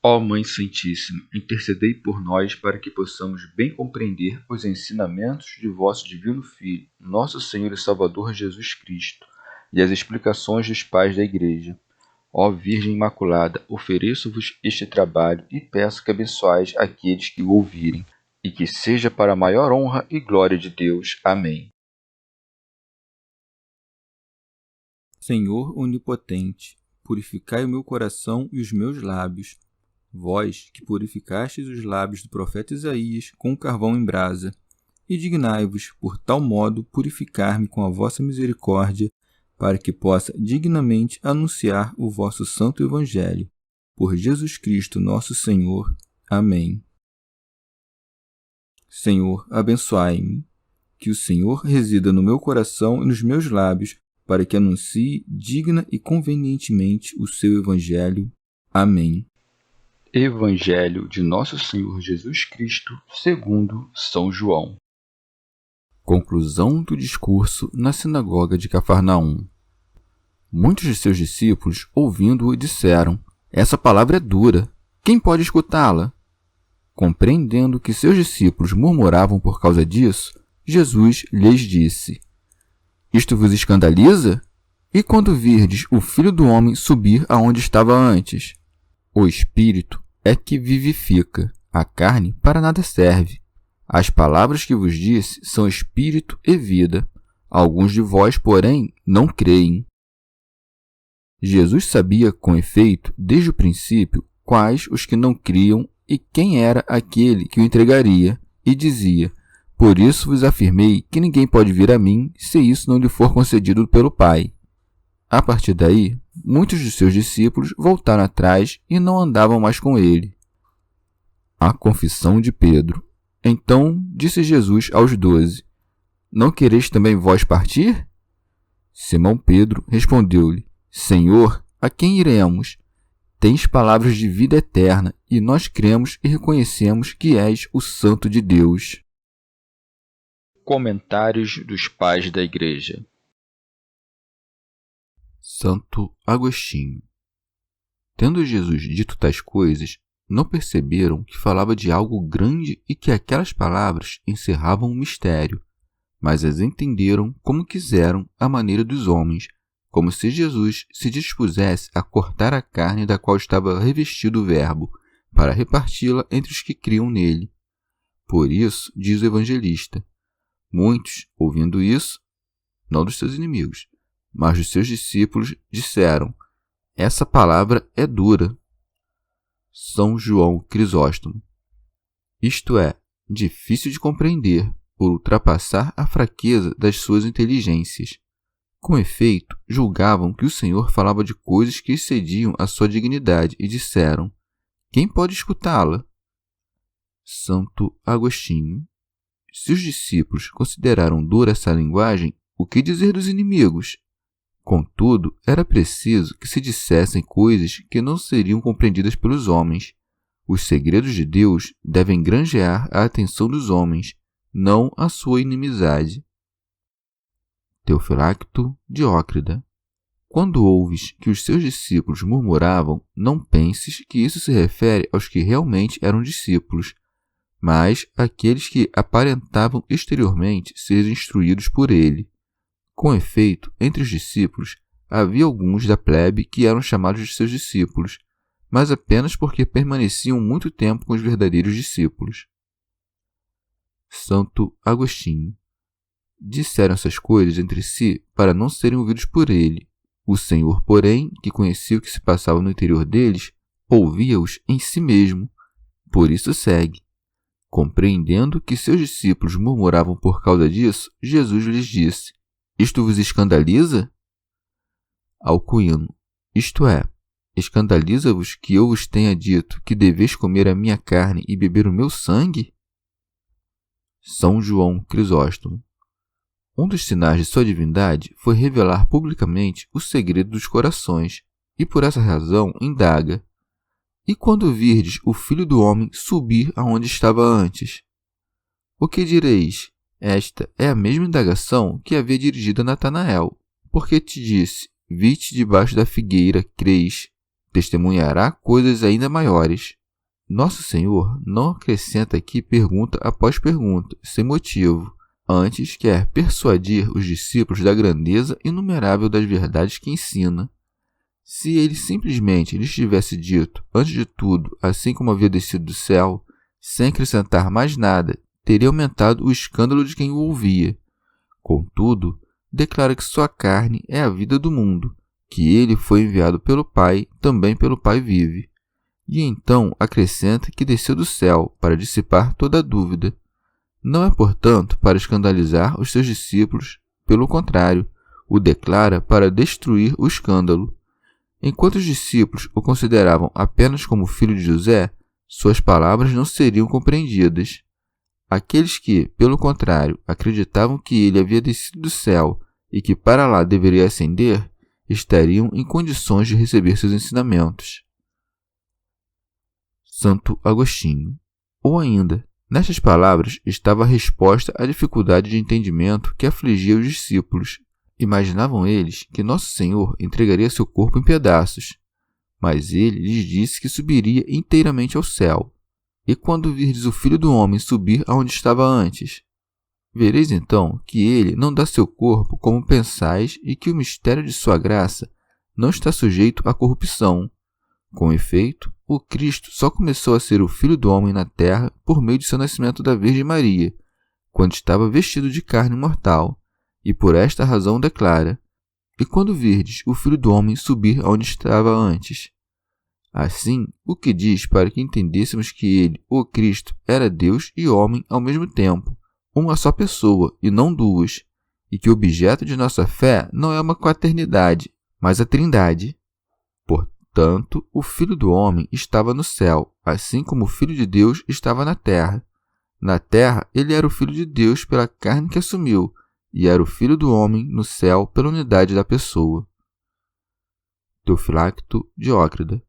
Ó Mãe Santíssima, intercedei por nós para que possamos bem compreender os ensinamentos de vosso Divino Filho, nosso Senhor e Salvador Jesus Cristo, e as explicações dos pais da Igreja. Ó Virgem Imaculada, ofereço-vos este trabalho e peço que abençoais aqueles que o ouvirem, e que seja para a maior honra e glória de Deus. Amém. Senhor onipotente, purificai o meu coração e os meus lábios. Vós, que purificastes os lábios do profeta Isaías com carvão em brasa, e dignai-vos, por tal modo, purificar-me com a vossa misericórdia, para que possa dignamente anunciar o vosso santo Evangelho. Por Jesus Cristo nosso Senhor. Amém. Senhor, abençoai-me. Que o Senhor resida no meu coração e nos meus lábios, para que anuncie digna e convenientemente o seu Evangelho. Amém. Evangelho de Nosso Senhor Jesus Cristo, segundo São João. Conclusão do discurso na sinagoga de Cafarnaum. Muitos de seus discípulos, ouvindo-o, disseram: essa palavra é dura, quem pode escutá-la? Compreendendo que seus discípulos murmuravam por causa disso, Jesus lhes disse: isto vos escandaliza? E quando virdes o Filho do Homem subir aonde estava antes? O Espírito é que vivifica, a carne para nada serve. As palavras que vos disse são Espírito e vida. Alguns de vós, porém, não creem. Jesus sabia, com efeito, desde o princípio, quais os que não criam e quem era aquele que o entregaria, e dizia: por isso vos afirmei que ninguém pode vir a mim se isso não lhe for concedido pelo Pai. A partir daí, muitos de seus discípulos voltaram atrás e não andavam mais com ele. A confissão de Pedro. Então disse Jesus aos 12: não quereis também vós partir? Simão Pedro respondeu-lhe: Senhor, a quem iremos? Tens palavras de vida eterna, e nós cremos e reconhecemos que és o Santo de Deus. Comentários dos Pais da Igreja. Santo Agostinho. Tendo Jesus dito tais coisas, não perceberam que falava de algo grande e que aquelas palavras encerravam um mistério, mas as entenderam como quiseram à maneira dos homens, como se Jesus se dispusesse a cortar a carne da qual estava revestido o Verbo, para reparti-la entre os que criam nele. Por isso, diz o evangelista, muitos, ouvindo isso, não dos seus inimigos, mas dos seus discípulos, disseram: essa palavra é dura. São João Crisóstomo. Isto é, difícil de compreender, por ultrapassar a fraqueza das suas inteligências. Com efeito, julgavam que o Senhor falava de coisas que excediam a sua dignidade e disseram: quem pode escutá-la? Santo Agostinho. Se os discípulos consideraram dura essa linguagem, o que dizer dos inimigos? Contudo, era preciso que se dissessem coisas que não seriam compreendidas pelos homens. Os segredos de Deus devem granjear a atenção dos homens, não a sua inimizade. Teofilacto Diócrida. Quando ouves que os seus discípulos murmuravam, não penses que isso se refere aos que realmente eram discípulos, mas àqueles que aparentavam exteriormente ser instruídos por ele. Com efeito, entre os discípulos, havia alguns da plebe que eram chamados de seus discípulos, mas apenas porque permaneciam muito tempo com os verdadeiros discípulos. Santo Agostinho. Disseram essas coisas entre si para não serem ouvidos por ele. O Senhor, porém, que conhecia o que se passava no interior deles, ouvia-os em si mesmo. Por isso segue. Compreendendo que seus discípulos murmuravam por causa disso, Jesus lhes disse: isto vos escandaliza? Alcuino. Isto é, escandaliza-vos que eu vos tenha dito que deveis comer a minha carne e beber o meu sangue? São João Crisóstomo. Um dos sinais de sua divindade foi revelar publicamente o segredo dos corações, e por essa razão indaga: e quando virdes o Filho do Homem subir aonde estava antes? O que direis? Esta é a mesma indagação que havia dirigido a Natanael, porque te disse: vi-te debaixo da figueira, crês. testemunhará coisas ainda maiores. Nosso Senhor não acrescenta aqui pergunta após pergunta, sem motivo. Antes quer persuadir os discípulos da grandeza inumerável das verdades que ensina. Se ele simplesmente lhes tivesse dito, antes de tudo, assim como havia descido do céu, sem acrescentar mais nada, teria aumentado o escândalo de quem o ouvia. Contudo, declara que sua carne é a vida do mundo, que ele foi enviado pelo Pai, também pelo Pai vive. E então acrescenta que desceu do céu para dissipar toda a dúvida. Não é, portanto, para escandalizar os seus discípulos, pelo contrário, o declara para destruir o escândalo. Enquanto os discípulos o consideravam apenas como filho de José, suas palavras não seriam compreendidas. Aqueles que, pelo contrário, acreditavam que ele havia descido do céu e que para lá deveria ascender, estariam em condições de receber seus ensinamentos. Santo Agostinho. Ou ainda, nestas palavras estava a resposta à dificuldade de entendimento que afligia os discípulos. Imaginavam eles que Nosso Senhor entregaria seu corpo em pedaços, mas ele lhes disse que subiria inteiramente ao céu. E quando virdes o Filho do Homem subir aonde estava antes, vereis então que ele não dá seu corpo como pensais e que o mistério de sua graça não está sujeito à corrupção. Com efeito, o Cristo só começou a ser o Filho do Homem na terra por meio de seu nascimento da Virgem Maria, quando estava vestido de carne mortal, e por esta razão declara: E quando virdes o Filho do Homem subir aonde estava antes. Assim, o que diz para que entendêssemos que ele, o Cristo, era Deus e homem ao mesmo tempo, uma só pessoa e não duas, e que o objeto de nossa fé não é uma quaternidade, mas a Trindade. Portanto, o Filho do Homem estava no céu, assim como o Filho de Deus estava na terra. Na terra, ele era o Filho de Deus pela carne que assumiu, e era o Filho do Homem no céu pela unidade da pessoa. Teofilacto Diócrida.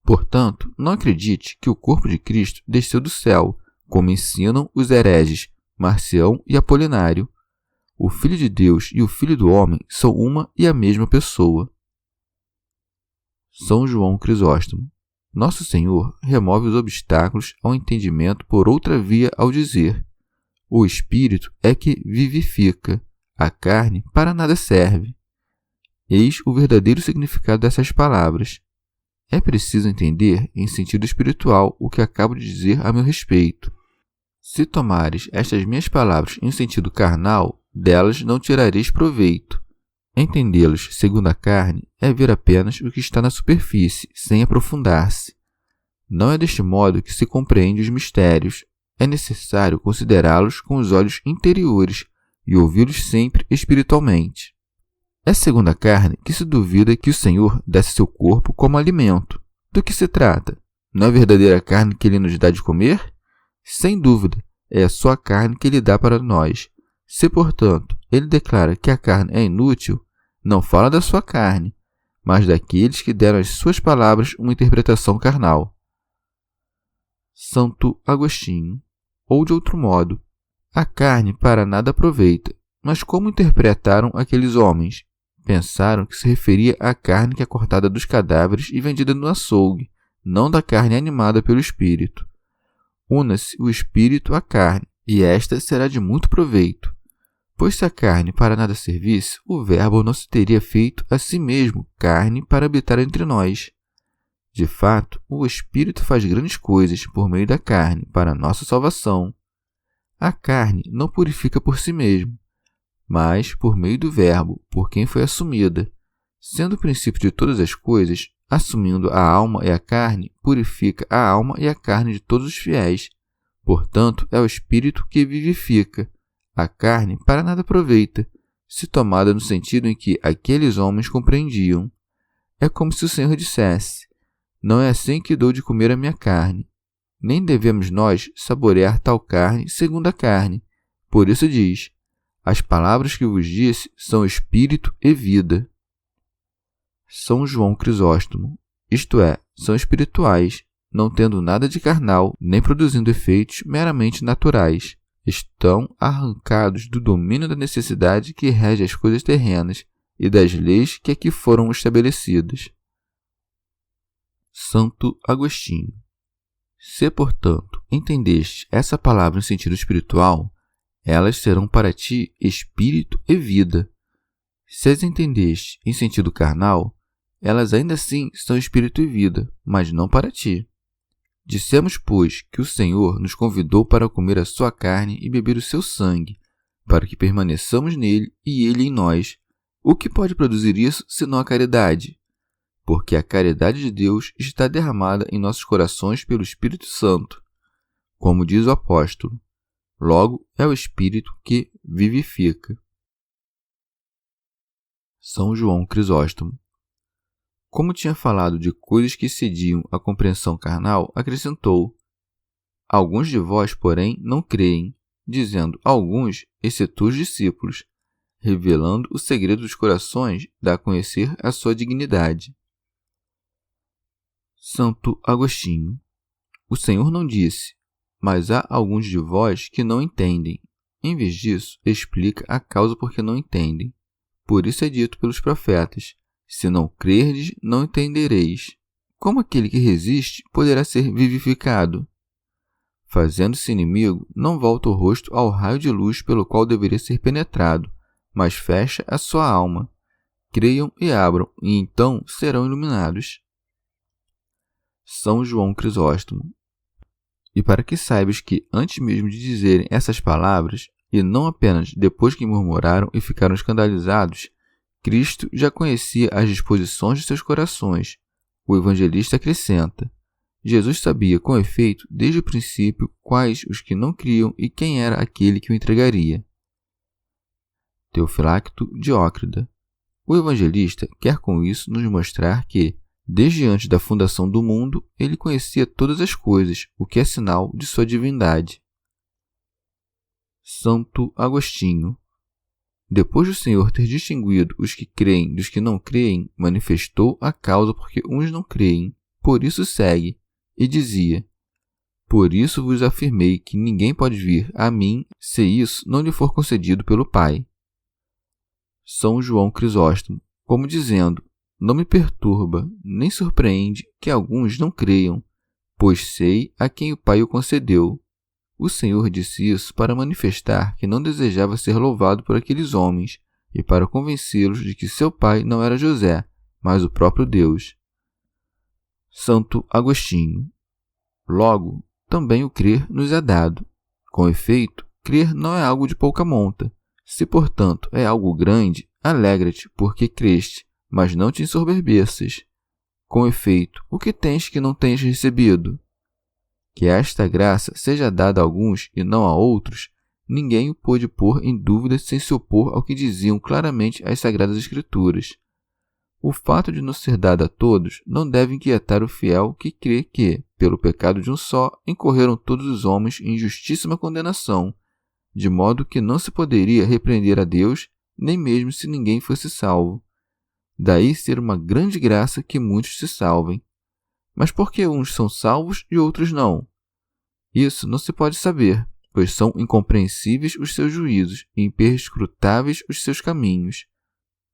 Portanto, não acredite que o corpo de Cristo desceu do céu, como ensinam os hereges Marcião e Apolinário. O Filho de Deus e o Filho do Homem são uma e a mesma pessoa. São João Crisóstomo. Nosso Senhor remove os obstáculos ao entendimento por outra via ao dizer: o Espírito é que vivifica, a carne para nada serve. Eis o verdadeiro significado dessas palavras. É preciso entender em sentido espiritual o que acabo de dizer a meu respeito. Se tomares estas minhas palavras em sentido carnal, delas não tirareis proveito. Entendê-las segundo a carne é ver apenas o que está na superfície, sem aprofundar-se. Não é deste modo que se compreende os mistérios. É necessário considerá-los com os olhos interiores e ouvi-los sempre espiritualmente. É segundo a carne que se duvida que o Senhor desse seu corpo como alimento. Do que se trata? Não é a verdadeira carne que ele nos dá de comer? Sem dúvida, é a sua carne que ele dá para nós. Se, portanto, ele declara que a carne é inútil, não fala da sua carne, mas daqueles que deram às suas palavras uma interpretação carnal. Santo Agostinho. Ou de outro modo, a carne para nada aproveita, mas como interpretaram aqueles homens? Pensaram que se referia à carne que é cortada dos cadáveres e vendida no açougue, não da carne animada pelo Espírito. Una-se o Espírito à carne, e esta será de muito proveito. Pois se a carne para nada servisse, o Verbo não se teria feito a si mesmo carne para habitar entre nós. De fato, o Espírito faz grandes coisas por meio da carne para a nossa salvação. A carne não purifica por si mesma, mas por meio do Verbo, por quem foi assumida. Sendo o princípio de todas as coisas, assumindo a alma e a carne, purifica a alma e a carne de todos os fiéis. Portanto, é o Espírito que vivifica. A carne para nada aproveita, se tomada no sentido em que aqueles homens compreendiam. É como se o Senhor dissesse: não é assim que dou de comer a minha carne. Nem devemos nós saborear tal carne segundo a carne. Por isso diz: as palavras que vos disse são espírito e vida. São João Crisóstomo, isto é, são espirituais, não tendo nada de carnal, nem produzindo efeitos meramente naturais. Estão arrancados do domínio da necessidade que rege as coisas terrenas e das leis que aqui foram estabelecidas. Santo Agostinho. Se, portanto, entendeste essa palavra em sentido espiritual, elas serão para ti espírito e vida. Se as entendeste em sentido carnal, elas ainda assim são espírito e vida, mas não para ti. Dissemos, pois, que o Senhor nos convidou para comer a sua carne e beber o seu sangue, para que permaneçamos nele e ele em nós. O que pode produzir isso, senão a caridade? Porque a caridade de Deus está derramada em nossos corações pelo Espírito Santo. Como diz o apóstolo, logo é o Espírito que vivifica. São João Crisóstomo. Como tinha falado de coisas que excediam a compreensão carnal, acrescentou: alguns de vós, porém, não creem, dizendo alguns, exceto os discípulos, revelando o segredo dos corações, dá a conhecer a sua dignidade. Santo Agostinho. O Senhor não disse, mas há alguns de vós que não entendem. Em vez disso, explica a causa por que não entendem. Por isso é dito pelos profetas: se não crerdes, não entendereis. Como aquele que resiste poderá ser vivificado? Fazendo-se inimigo, não volta o rosto ao raio de luz pelo qual deveria ser penetrado, mas fecha a sua alma. Creiam e abram, e então serão iluminados. São João Crisóstomo. E para que saibas que, antes mesmo de dizerem essas palavras, e não apenas depois que murmuraram e ficaram escandalizados, Cristo já conhecia as disposições de seus corações. O evangelista acrescenta: Jesus sabia, com efeito, desde o princípio, quais os que não criam e quem era aquele que o entregaria. Teofilacto Diócrida. O evangelista quer com isso nos mostrar que, desde antes da fundação do mundo, ele conhecia todas as coisas, o que é sinal de sua divindade. Santo Agostinho. Depois do Senhor ter distinguido os que creem dos que não creem, manifestou a causa porque uns não creem, por isso segue, e dizia: por isso vos afirmei que ninguém pode vir a mim se isso não lhe for concedido pelo Pai. São João Crisóstomo, como dizendo: não me perturba, nem surpreende que alguns não creiam, pois sei a quem o Pai o concedeu. O Senhor disse isso para manifestar que não desejava ser louvado por aqueles homens e para convencê-los de que seu pai não era José, mas o próprio Deus. Santo Agostinho. Logo, também o crer nos é dado. Com efeito, crer não é algo de pouca monta. Se, portanto, é algo grande, alegra-te, porque creste, mas não te ensoberbeças. Com efeito, o que tens que não tens recebido? Que esta graça seja dada a alguns e não a outros, ninguém o pôde pôr em dúvida sem se opor ao que diziam claramente as Sagradas Escrituras. O fato de não ser dada a todos não deve inquietar o fiel que crê que, pelo pecado de um só, incorreram todos os homens em justíssima condenação, de modo que não se poderia repreender a Deus, nem mesmo se ninguém fosse salvo. Daí ser uma grande graça que muitos se salvem. Mas por que uns são salvos e outros não? Isso não se pode saber, pois são incompreensíveis os seus juízos e imperscrutáveis os seus caminhos.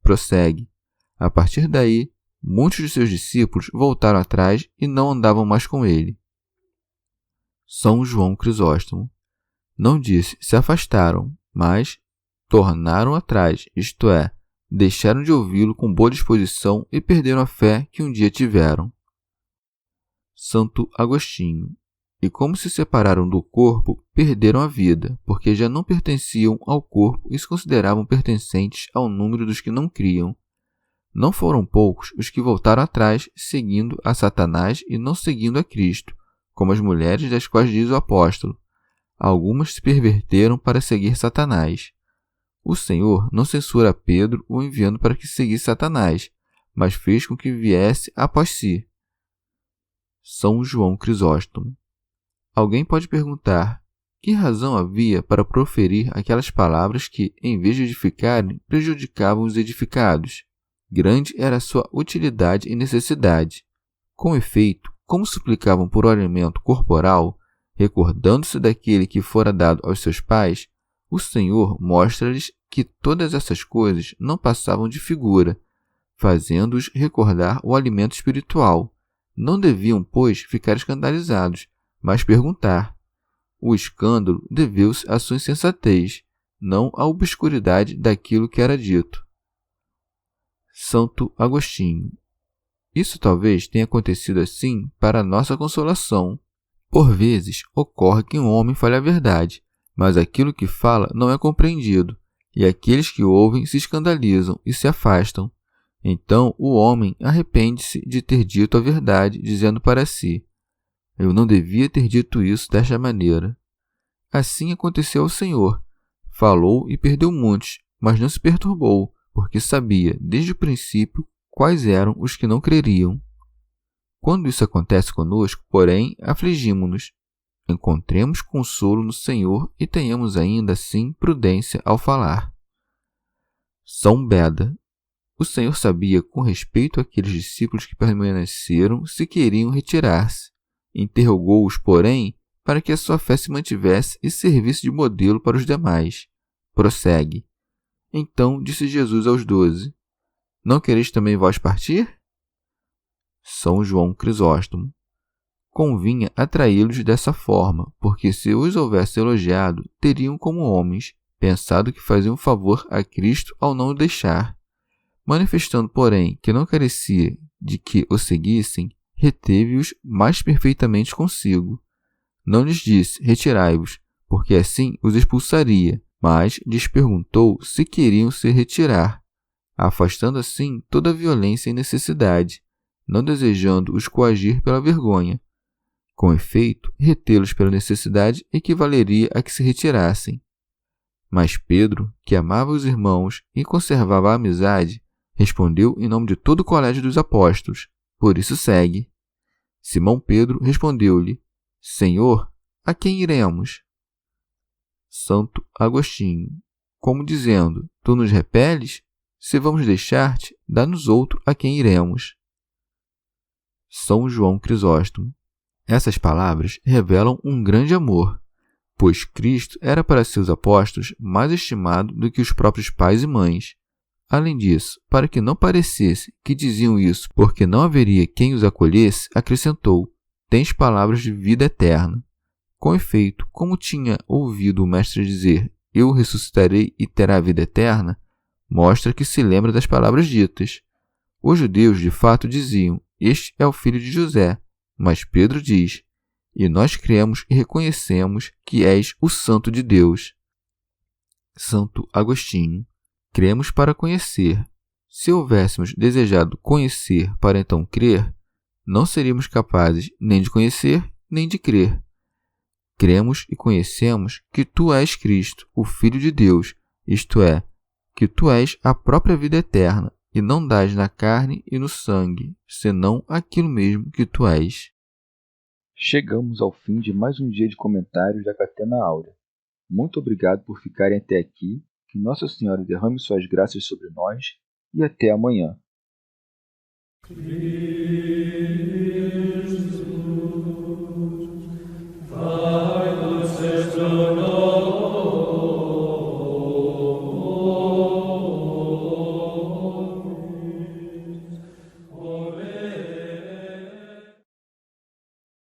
Prossegue. A partir daí, muitos de seus discípulos voltaram atrás e não andavam mais com ele. São João Crisóstomo. Não disse se afastaram, mas tornaram atrás, isto é, deixaram de ouvi-lo com boa disposição e perderam a fé que um dia tiveram. Santo Agostinho. E como se separaram do corpo, perderam a vida, porque já não pertenciam ao corpo e se consideravam pertencentes ao número dos que não criam. Não foram poucos os que voltaram atrás, seguindo a Satanás e não seguindo a Cristo, como as mulheres das quais diz o apóstolo. Algumas se perverteram para seguir Satanás. O Senhor não censura Pedro o enviando para que seguisse Satanás, mas fez com que viesse após si. São João Crisóstomo. Alguém pode perguntar: que razão havia para proferir aquelas palavras que, em vez de edificarem, prejudicavam os edificados? Grande era a sua utilidade e necessidade. Com efeito, como suplicavam por alimento corporal, recordando-se daquele que fora dado aos seus pais, o Senhor mostra-lhes que todas essas coisas não passavam de figura, fazendo-os recordar o alimento espiritual, Não deviam, pois, ficar escandalizados, mas perguntar. O escândalo deveu-se à sua insensatez, não à obscuridade daquilo que era dito. Santo Agostinho. Isso talvez tenha acontecido assim para a nossa consolação. Por vezes, ocorre que um homem fale a verdade, mas aquilo que fala não é compreendido, e aqueles que ouvem se escandalizam e se afastam. Então o homem arrepende-se de ter dito a verdade, dizendo para si: eu não devia ter dito isso desta maneira. Assim aconteceu ao Senhor. Falou e perdeu muitos, mas não se perturbou, porque sabia, desde o princípio, quais eram os que não creriam. Quando isso acontece conosco, porém, afligimo-nos. Encontremos consolo no Senhor e tenhamos ainda assim prudência ao falar. São Beda. O Senhor sabia com respeito àqueles discípulos que permaneceram se queriam retirar-se. Interrogou-os, porém, para que a sua fé se mantivesse e servisse de modelo para os demais. Prossegue. Então disse Jesus aos 12: não quereis também vós partir? São João Crisóstomo. Convinha atraí-los dessa forma, porque se os houvesse elogiado, teriam como homens pensado que faziam favor a Cristo ao não o deixar. Manifestando, porém, que não carecia de que o seguissem, reteve-os mais perfeitamente consigo. Não lhes disse, retirai-vos, porque assim os expulsaria, mas lhes perguntou se queriam se retirar, afastando assim toda a violência e necessidade, não desejando os coagir pela vergonha. Com efeito, retê-los pela necessidade equivaleria a que se retirassem. Mas Pedro, que amava os irmãos e conservava a amizade, respondeu em nome de todo o colégio dos apóstolos. Por isso segue. Simão Pedro respondeu-lhe: Senhor, a quem iremos? Santo Agostinho. Como dizendo, tu nos repeles? Se vamos deixar-te, dá-nos outro a quem iremos. São João Crisóstomo. Essas palavras revelam um grande amor, pois Cristo era para seus apóstolos mais estimado do que os próprios pais e mães. Além disso, para que não parecesse que diziam isso porque não haveria quem os acolhesse, acrescentou: tens palavras de vida eterna. Com efeito, como tinha ouvido o Mestre dizer: eu ressuscitarei e terá vida eterna, mostra que se lembra das palavras ditas. Os judeus, de fato, diziam: este é o filho de José. Mas Pedro diz: e nós cremos e reconhecemos que és o Santo de Deus. Santo Agostinho. Cremos para conhecer. Se houvéssemos desejado conhecer para então crer, não seríamos capazes nem de conhecer, nem de crer. Cremos e conhecemos que tu és Cristo, o Filho de Deus, isto é, que tu és a própria vida eterna, e não dás na carne e no sangue, senão aquilo mesmo que tu és. Chegamos ao fim de mais um dia de comentários da Catena Áurea. Muito obrigado por ficarem até aqui, que Nossa Senhora derrame suas graças sobre nós e até amanhã.